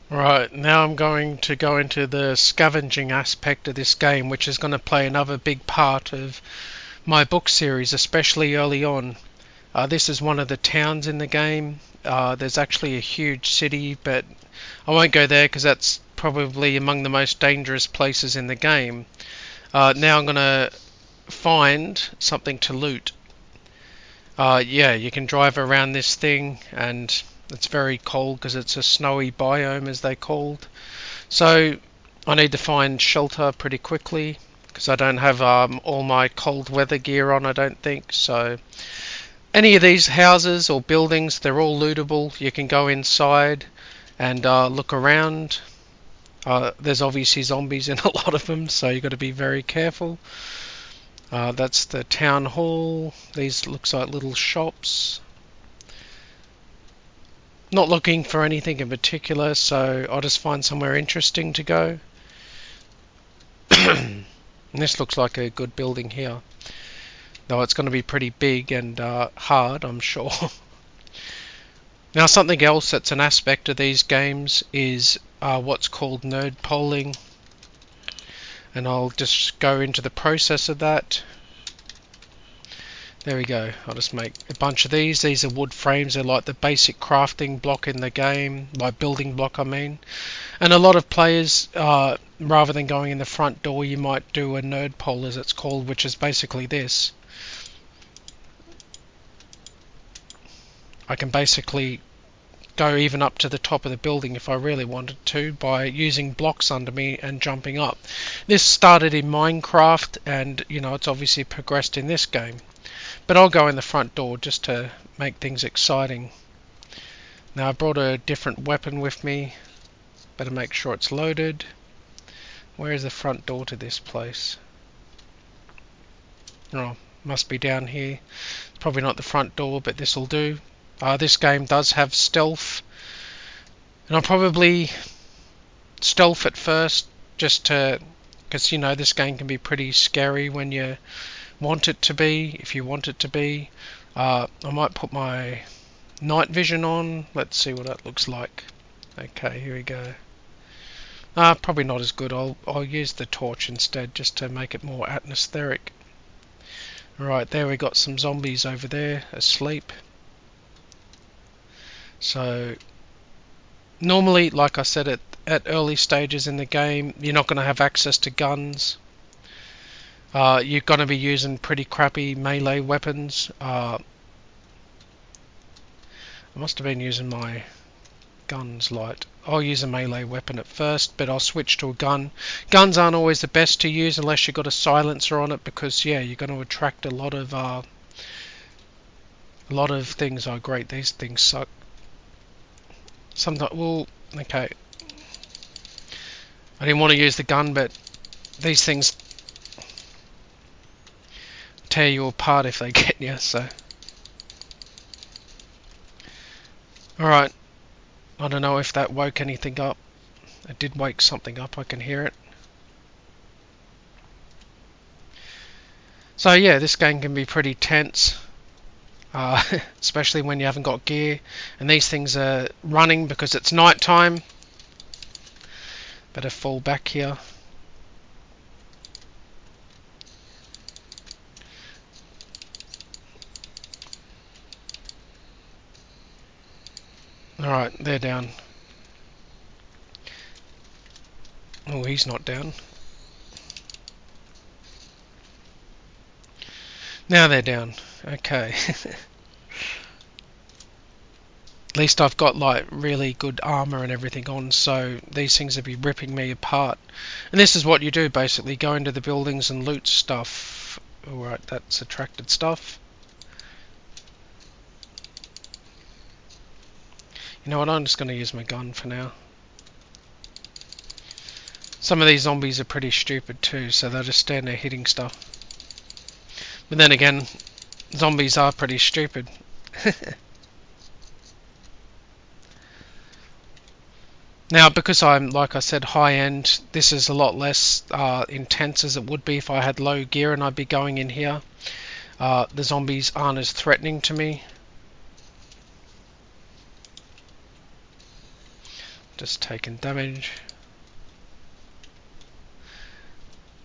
Right, now I'm going to go into the scavenging aspect of this game, which is going to play another big part of my book series, especially early on. This is one of the towns in the game. There's actually a huge city, but I won't go there because that's probably among the most dangerous places in the game. Now I'm going to find something to loot. Yeah, you can drive around this thing, and it's very cold because it's a snowy biome, as they called. So I need to find shelter pretty quickly because I don't have all my cold weather gear on, I don't think. So any of these houses or buildings, they're all lootable. You can go inside and look around. There's obviously zombies in a lot of them, so you've got to be very careful. That's the town hall. These looks like little shops. Not looking for anything in particular, so I'll just find somewhere interesting to go. And this looks like a good building here, though it's going to be pretty big and hard, I'm sure. Now, something else that's an aspect of these games is what's called nerd polling, and I'll just go into the process of that. There we go. I'll just make a bunch of these. These are wood frames. They're like the basic crafting block in the game, like building block I mean. And a lot of players, rather than going in the front door, you might do a nerd pole as it's called, which is basically this. I can basically go even up to the top of the building if I really wanted to by using blocks under me and jumping up. This started in Minecraft, and you know, it's obviously progressed in this game. But I'll go in the front door just to make things exciting. Now I brought a different weapon with me. Better make sure it's loaded. Where is the front door to this place? Oh, must be down here. It's probably not the front door, but this will do. This game does have stealth, and I'll probably stealth at first, just to, because you know this game can be pretty scary when you want it to be, if you want it to be. I might put my night vision on. Let's see what that looks like. Okay, here we go. Probably not as good. I'll use the torch instead, just to make it more atmospheric. Right, there we got some zombies over there asleep. So normally, like I said, at early stages in the game, you're not going to have access to guns. You're going to be using pretty crappy melee weapons. I must have been using my guns light. I'll use a melee weapon at first, but I'll switch to a gun. Guns aren't always the best to use unless you've got a silencer on it, because yeah, you're going to attract a lot of things. Oh great, these things suck. Sometimes, well, okay. I didn't want to use the gun, but these things tear you apart if they get you, so. Alright. I don't know if that woke anything up. It did wake something up, I can hear it. So yeah, this game can be pretty tense. Especially when you haven't got gear. And these things are running because it's night time. Better fall back here. Alright, they're down. Oh, he's not down. Now they're down. Okay. At least I've got like really good armor and everything on, so these things will be ripping me apart. And this is what you do basically, go into the buildings and loot stuff. Alright, that's attracted stuff. You know what, I'm just going to use my gun for now. Some of these zombies are pretty stupid too, so they'll just stand there hitting stuff. But then again, zombies are pretty stupid. Now, because I'm, like I said, high end, this is a lot less intense as it would be if I had low gear and I'd be going in here. The zombies aren't as threatening to me. Just taking damage.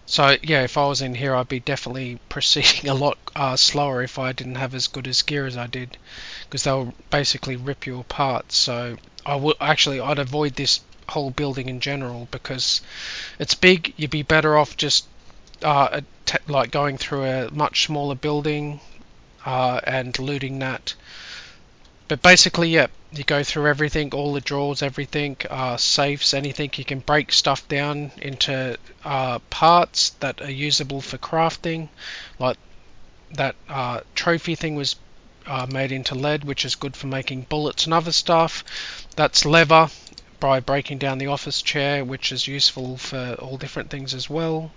So yeah, if I was in here, I'd be definitely proceeding a lot slower if I didn't have as good as gear as I did, because they'll basically rip you apart. So I'd avoid this whole building in general because it's big. You'd be better off just like going through a much smaller building and looting that. But basically, yeah, you go through everything, all the drawers, everything, safes, anything. You can break stuff down into parts that are usable for crafting. Like that trophy thing was made into lead, which is good for making bullets and other stuff. That's leather by breaking down the office chair, which is useful for all different things as well.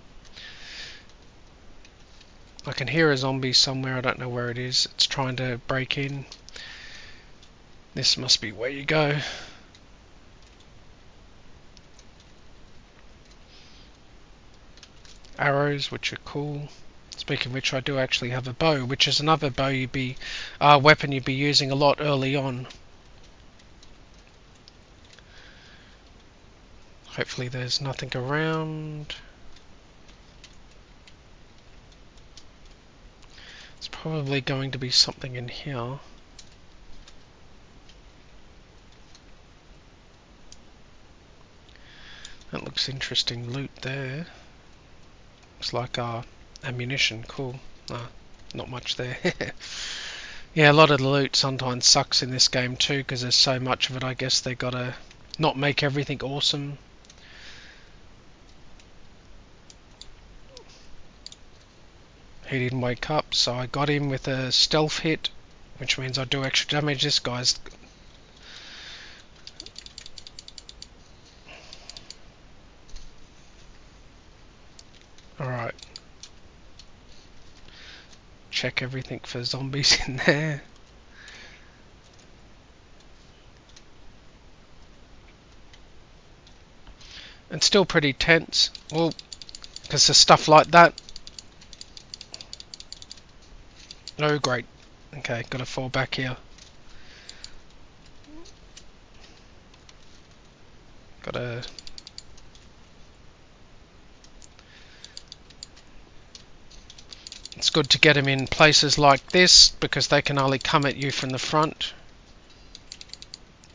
I can hear a zombie somewhere, I don't know where it is. It's trying to break in. This must be where you go. Arrows, which are cool. Speaking of which, I do actually have a bow, which is another weapon you'd be using a lot early on. Hopefully there's nothing around. It's probably going to be something in here. That looks interesting loot there. Looks like ammunition, cool. Not much there. Yeah, a lot of the loot sometimes sucks in this game too, because there's so much of it. I guess they gotta not make everything awesome. He didn't wake up, so I got him with a stealth hit, which means I do extra damage. This guy's... Alright. Check everything for zombies in there. It's still pretty tense. Well, because of stuff like that. Oh, great. Okay, gotta fall back here. Gotta... It's good to get them in places like this because they can only come at you from the front.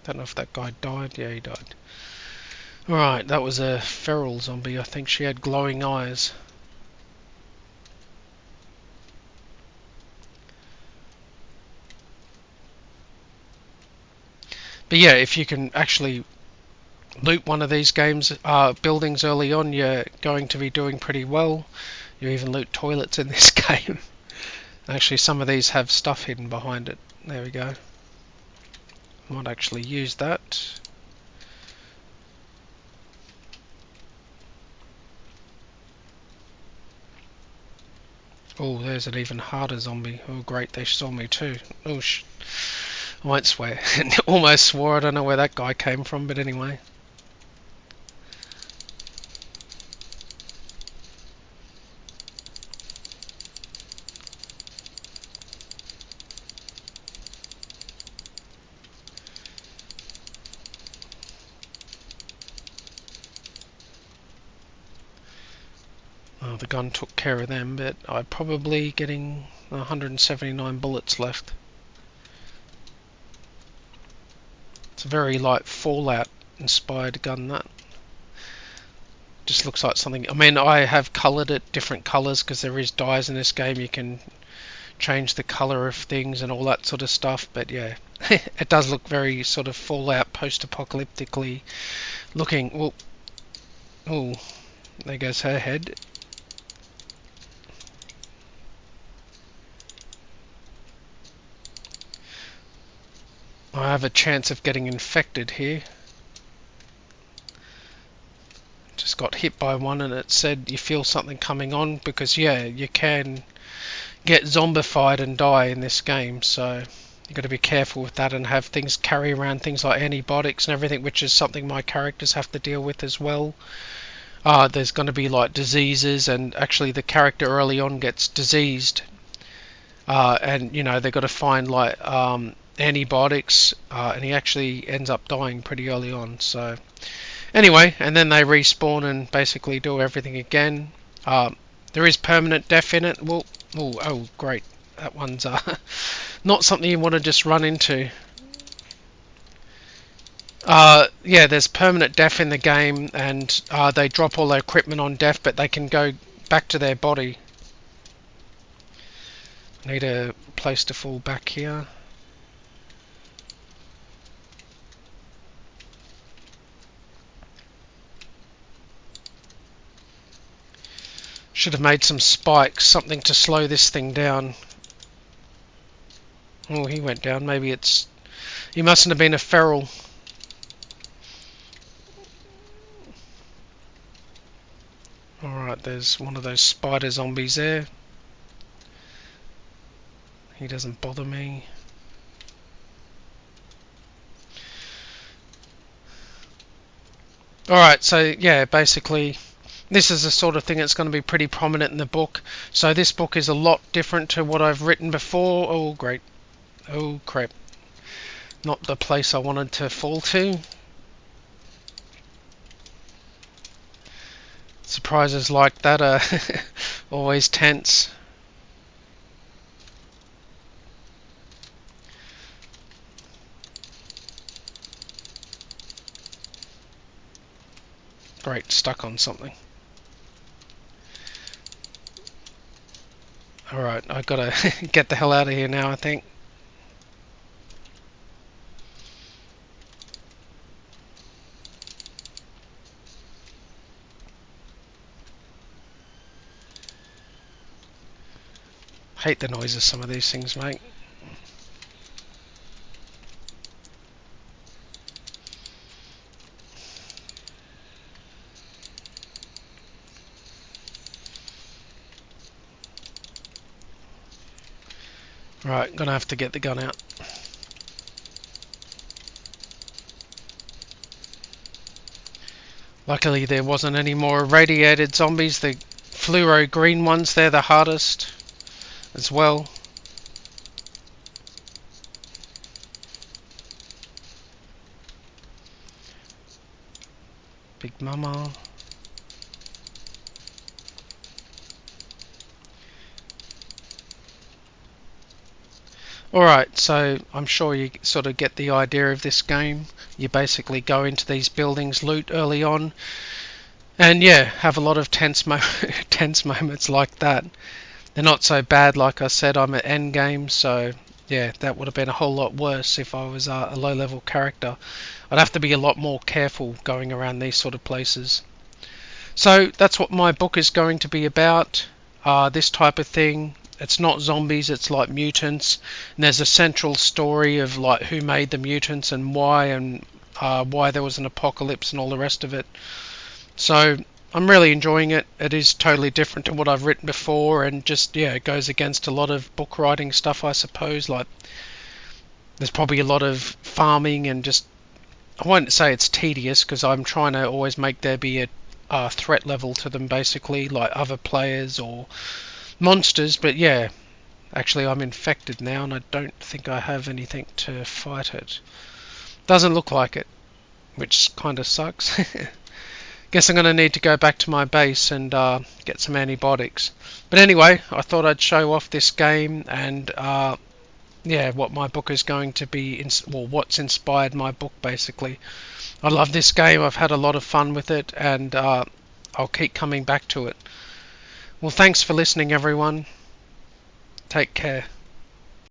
Don't know if that guy died. Yeah, he died. Right, that was a feral zombie. I think she had glowing eyes. But yeah, if you can actually loot one of these buildings early on, you're going to be doing pretty well. You even loot toilets in this game. Actually, some of these have stuff hidden behind it. There we go. Might actually use that. Oh, there's an even harder zombie. Oh great, they saw me too. Oh I won't swear. Almost swore. I don't know where that guy came from, but anyway. The gun took care of them, but I'm probably getting 179 bullets left. It's a very like Fallout inspired gun, that. Just looks like something. I mean, I have coloured it different colours because there is dyes in this game. You can change the colour of things and all that sort of stuff, but yeah, it does look very sort of Fallout post-apocalyptically looking. Oh, there goes her head. I have a chance of getting infected here. Just got hit by one and it said you feel something coming on, because yeah, you can get zombified and die in this game, so you've got to be careful with that and have things carry around things like antibiotics and everything, which is something my characters have to deal with as well. There's going to be like diseases, and actually the character early on gets diseased, and you know they've got to find like antibiotics, and he actually ends up dying pretty early on. So anyway, and then they respawn and basically do everything again. There is permanent death in it. Well, oh great, that one's not something you want to just run into. Yeah, there's permanent death in the game, and they drop all their equipment on death, but they can go back to their body. Need a place to fall back here. Should have made some spikes, something to slow this thing down. Oh, he went down. Maybe it's... He mustn't have been a feral. Alright, there's one of those spider zombies there. He doesn't bother me. Alright, so yeah, basically this is the sort of thing that's going to be pretty prominent in the book. So this book is a lot different to what I've written before. Oh great. Oh crap. Not the place I wanted to fall to. Surprises like that are always tense. Great, stuck on something. Alright, I gotta get the hell out of here now, I think. Hate the noise of some of these things, mate. Right, gonna have to get the gun out. Luckily there wasn't any more irradiated zombies. The fluoro green ones, they're the hardest as well. Big Mama. Alright, so I'm sure you sort of get the idea of this game. You basically go into these buildings, loot early on, and yeah, have a lot of tense moments like that. They're not so bad, like I said, I'm at endgame, so yeah, that would have been a whole lot worse if I was a low level character. I'd have to be a lot more careful going around these sort of places. So that's what my book is going to be about, this type of thing. It's not zombies, it's like mutants, and there's a central story of like who made the mutants and why there was an apocalypse and all the rest of it. So I'm really enjoying it. It is totally different to what I've written before, and just yeah, it goes against a lot of book writing stuff, I suppose. Like there's probably a lot of farming and just, I won't say it's tedious because I'm trying to always make there be a threat level to them, basically, like other players or monsters. But yeah, actually I'm infected now and I don't think I have anything to fight it. Doesn't look like it, which kind of sucks. Guess I'm going to need to go back to my base and get some antibiotics. But anyway, I thought I'd show off this game and yeah, what my book is going to be, well, what's inspired my book basically. I love this game, I've had a lot of fun with it, and I'll keep coming back to it. Well, thanks for listening everyone. Take care.